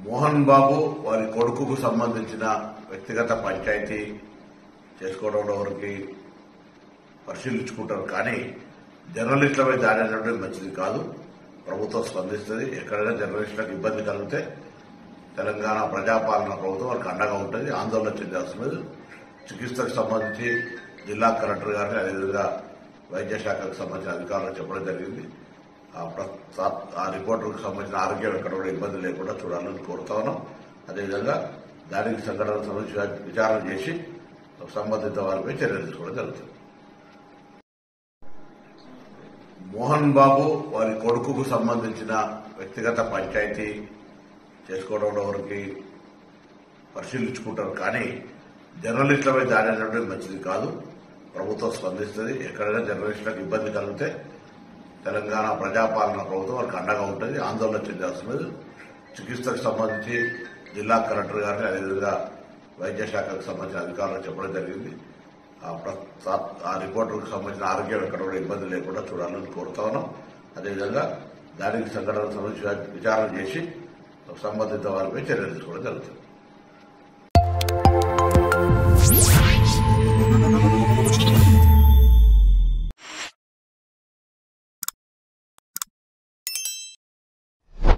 మోహన్ బాబు వారి కొడుకుకు సంబంధించిన వ్యక్తిగత పంచాయతీ చేసుకోవడంలో వరకు పరిశీలించుకుంటారు. కానీ జర్నలిస్టులపై దాడి అనేటువంటి మంచిది కాదు. ప్రభుత్వం స్పందిస్తుంది. ఎక్కడైనా జర్నలిస్టులకు ఇబ్బంది కలిగితే తెలంగాణ ప్రజాపాలన ప్రభుత్వం వారికి అండగా ఉంటుంది. ఆందోళన చెందాల్సినది. చికిత్సకు సంబంధించి జిల్లా కలెక్టర్ గారిని, అదేవిధంగా వైద్య శాఖకు సంబంధించిన అధికారులకు చెప్పడం జరిగింది. ఆ రిపోర్టుకు సంబంధించిన ఆరోగ్యం ఎక్కడ కూడా ఇబ్బంది లేకుండా చూడాలని కోరుతా ఉన్నాం. అదేవిధంగా దానికి సంఘటనకు సంబంధించి విచారణ చేసి సంబంధిత వారిపై చర్యలు తీసుకోవడం జరుగుతుంది. మోహన్ బాబు వారి కొడుకుకు సంబంధించిన వ్యక్తిగత పంచాయతీ చేసుకోవడంలో వరకు పరిశీలించుకుంటారు. కానీ జర్నలిస్టులపై దాడి అనేటువంటి మంచిది కాదు. ప్రభుత్వం స్పందిస్తుంది. ఎక్కడైనా జర్నలిస్టులకు ఇబ్బంది కలిగితే తెలంగాణ ప్రజాపాలన ప్రభుత్వం వారికి అండగా ఉంటుంది. ఆందోళన చెందాల్సినది. చికిత్సకు సంబంధించి జిల్లా కలెక్టర్ గారిని, అదేవిధంగా వైద్య శాఖకు సంబంధించిన అధికారులకు చెప్పడం జరిగింది. ఆ రిపోర్టుకు సంబంధించిన ఆరోగ్యం ఎక్కడ కూడా ఇబ్బంది లేకుండా చూడాలని కోరుతా ఉన్నాం. అదేవిధంగా దానికి సంఘటనకు సంబంధించి విచారణ చేసి సంబంధిత వారిపై చర్యలు తీసుకోవడం జరుగుతుంది.